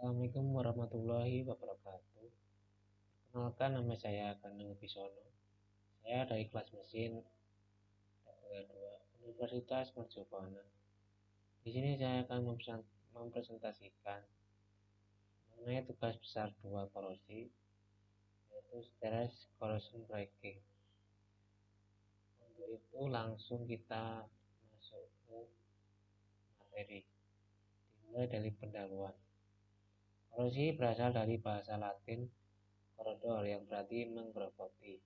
Assalamualaikum warahmatullahi wabarakatuh. Perkenalkan, nama saya Ganeng Bisono. Saya dari kelas mesin W2 Universitas Mercubuana. Di sini saya akan mempresentasikan mengenai tugas besar 2 korosi, yaitu stress corrosion breaking. Untuk itu langsung kita masuk ke materi. Dimulai dari pendahuluan. Korosi berasal dari bahasa Latin corrodor yang berarti menggerogoti,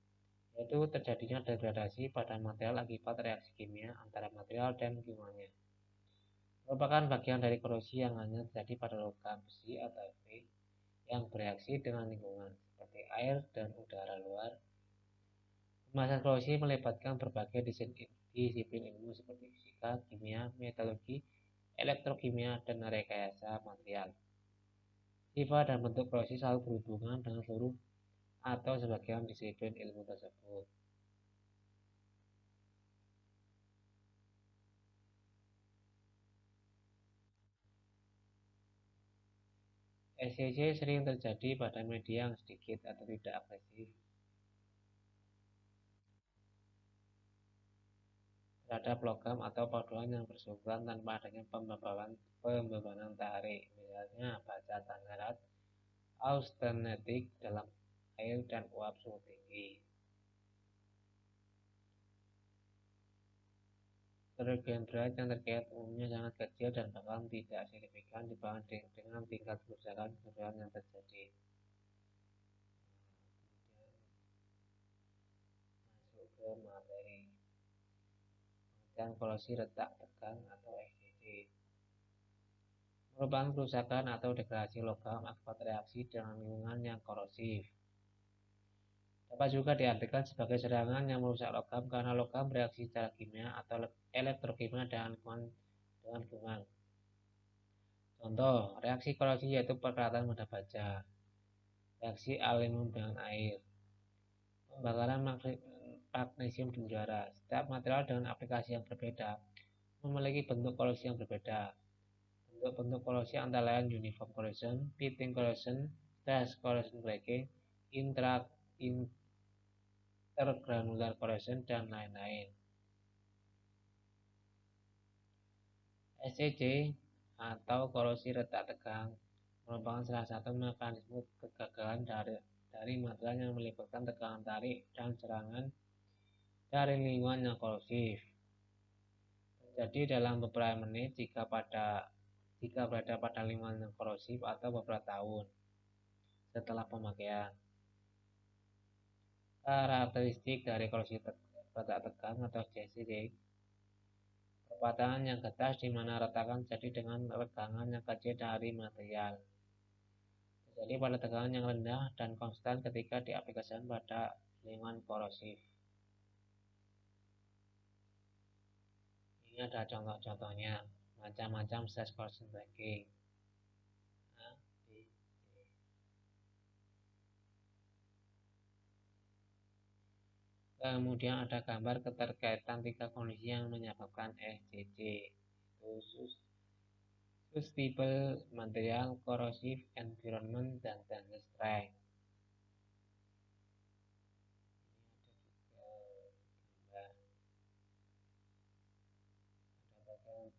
yaitu terjadinya degradasi pada material akibat reaksi kimia antara material dan lingkungannya. Merupakan bagian dari korosi yang hanya terjadi pada logam besi atau Fe yang bereaksi dengan lingkungan, seperti air dan udara luar. Pembahasan korosi melibatkan berbagai disiplin ilmu seperti fisika, kimia, metalurgi, elektrokimia, dan rekayasa material. Sifat dan bentuk korosi selalu berhubungan dengan seluruh atau sebagian disiplin ilmu tersebut. SCC sering terjadi pada media yang sedikit atau tidak agresif terhadap logam atau paduan yang bersukuran tanpa adanya pembebanan tarik, misalnya baja tangarat, austenite dalam air dan uap suhu tinggi. Kerugian berat yang terkait umumnya sangat kecil dan bahkan tidak signifikan dibanding dengan tingkat kerusakan yang terjadi. Kemudian masuk ke materi. Dan korosi retak tegang atau SCC merupakan kerusakan atau degradasi logam akibat reaksi dengan lingkungan yang korosif. Dapat juga diartikan sebagai serangan yang merusak logam karena logam bereaksi secara kimia atau elektrokimia dengan lingkungan. Contoh, reaksi korosi yaitu perkeratan pada baja, reaksi aluminium dengan air, pembakaran magnesium di udara. Setiap material dengan aplikasi yang berbeda memiliki bentuk korosi yang berbeda. Bentuk-bentuk korosi antara lain uniform corrosion, pitting corrosion, stress corrosion breaking, intergranular corrosion, dan lain-lain. SCC atau korosi retak tegang merupakan salah satu mekanisme kegagalan dari material yang melibatkan tekanan tarik dan serangan dari lingkungan yang korosif. Terjadi dalam beberapa menit jika berada pada lingkungan yang korosif atau beberapa tahun setelah pemakaian. Karakteristik dari korosi retak tegang atau SCC: perpatahan yang getas di mana retakan terjadi dengan regangan yang kecil dari material. Terjadi pada tegangan yang rendah dan konstan ketika diaplikasikan pada lingkungan korosif. Ini ada contoh-contohnya, macam-macam stress corrosion breaking. Kemudian ada gambar keterkaitan 3 kondisi yang menyebabkan SCC. Susceptible material, corrosive environment, dan tensile strength.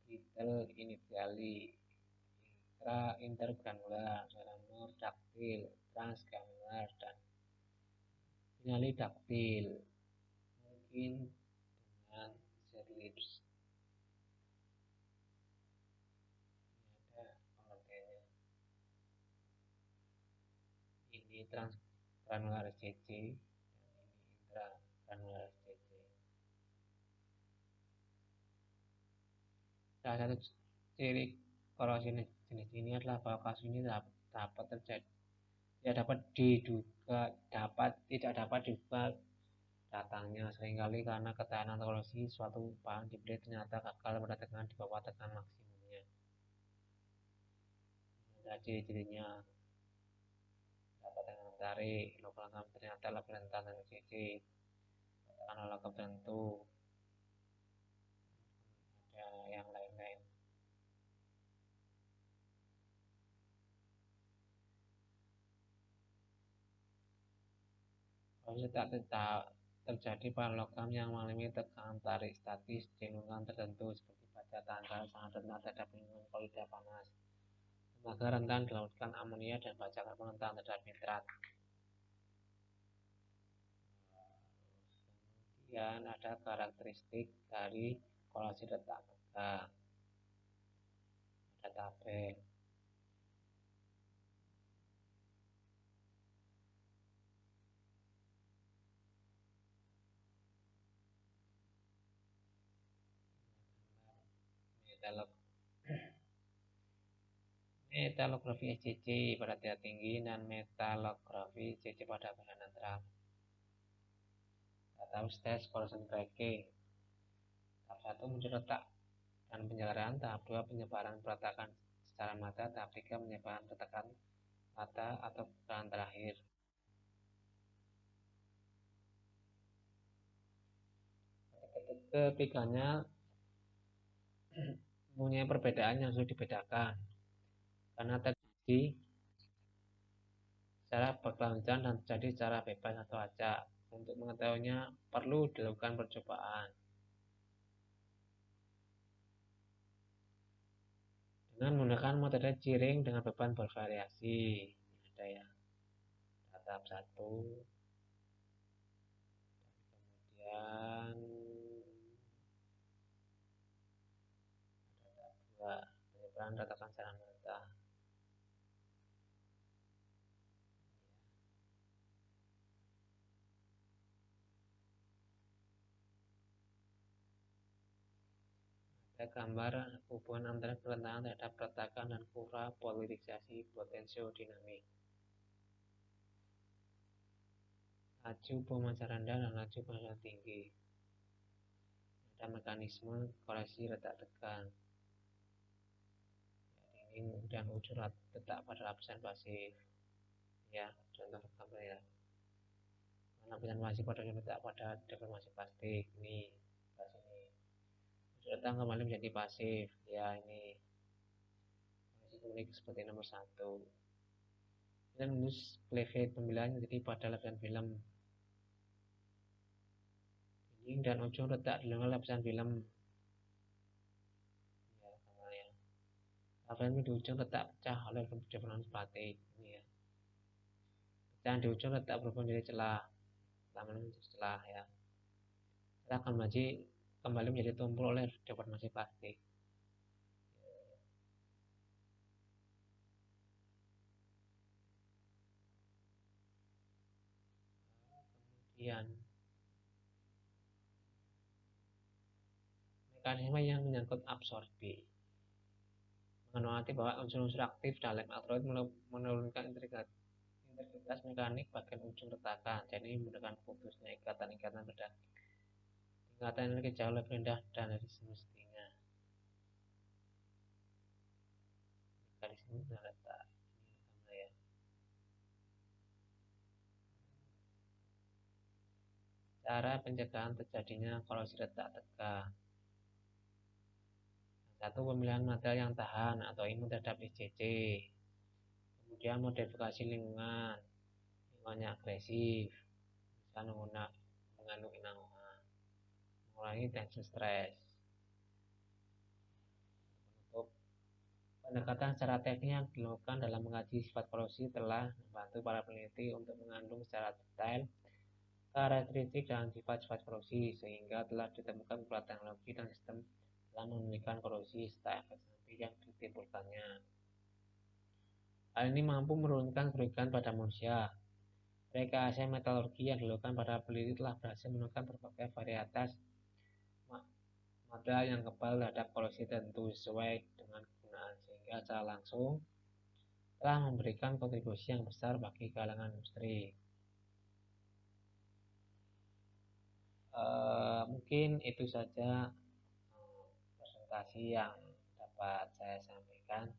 Brittle initially, intergranular, granular, ductile, transgranular, dan finally ductile. Mungkin dengan shear lips. Ini ada pengertiannya. Ini transgranular SCC dan ini intragranular SCC. Salah satu ciri korosi jenis ini adalah bahwa kasus ini dapat terjadi tidak dapat diduga datangnya, seringkali karena ketahanan korosi suatu bahan dibeli ternyata gagal pada tekanan di bawah tekanan maksimumnya. Ada ciri-cirinya: dapat tekanan tarik, logam ternyata lebih rentan dan SCC, tekanan logam tertentu, ada yang lain-lain. Korosif retak terjadi pada logam yang mengalami tekanan tarik statis di lingkungan tertentu seperti baja tanggal sangat rentan terhadap lingkungan kolloida panas. Tembaga rentan dilautkan amonia dan baja karbon rentan terhadap nitrat. Kemudian ada karakteristik dari korosif retak tegak. Ada tabel. Metalografi SCC pada titik tinggi dan metalografi SCC pada bahan netral. Tahap stage corrosion cracking. Tahap 1 muncul retak dan penjelaran. Tahap 2 penyebaran peletakan secara mata. Tahap 3 penyebaran peletakan mata atau peletakan terakhir. Ketiganya mempunyai perbedaan yang sudah dibedakan karena terjadi secara berkelanjutan dan terjadi secara bebas atau acak. Untuk mengetahuinya perlu dilakukan percobaan dengan menggunakan metode Ciring dengan beban bervariasi. Ada ya, tahap 1, kemudian ada tahap 2, penyebaran ratakan secara merata. Ada gambar hubungan antara kerentanan terhadap retakan dan kurva polarisasi potentiodinamik. Laju pemancar rendah dan laju pemancar tinggi. Ada mekanisme koreksi retak tegang. Ini dan ujung retak pada lapisan pasif. Ya, contoh gambar ya. Lapisan pasif pada retak pada deformasi plastik. Ini pas ini. Ujung retak kembali menjadi pasif. Ya, ini kondisi unik seperti nomor 1. Dan lulus cleavage pembelahan jadi pada lapisan film. Dinding dan ujung retak di lingkungan lapisan film. Ya, gambarnya. Lapisan di ujung retak pecah oleh deformasi plastik. Ini ya. Pecahan di ujung retak berubah menjadi celah. Lama-lama menjadi celah ya. Celah kembali menjadi tumpul oleh deformasi plastik. Kemudian mekanisme yang menyangkut absorbi mengamati bahwa unsur-unsur aktif dalam elektrolit menurunkan integritas mekanik bagian ujung retakan, jadi menggunakan putusnya ikatan-ikatan pada tingkatan energi jauh lebih rendah dari semestinya. Mekanisme retak ya. Cara pencegahan terjadinya korosi retak tegak. Satu, pemilihan material yang tahan atau imun terhadap SCC. Kemudian modifikasi lingkungannya agresif, bisa mengandung NaOH, mengurangi tension stress. Untuk pendekatan secara teknik yang dilakukan dalam mengaji sifat korosi telah membantu para peneliti untuk mengandung secara detail karakteristik dan sifat-sifat korosi, sehingga telah ditemukan beberapa teknologi dan sistem dalam memulihkan korosi serta efek samping yang ditimbulkannya. Hal ini mampu menurunkan kerugian pada manusia. Rekayasa metalurgi yang dilakukan pada peneliti telah berhasil menemukan berbagai varietas material yang kebal terhadap korosi tertentu sesuai dengan kegunaan, sehingga secara langsung telah memberikan kontribusi yang besar bagi kalangan industri. Mungkin itu saja presentasi yang dapat saya sampaikan.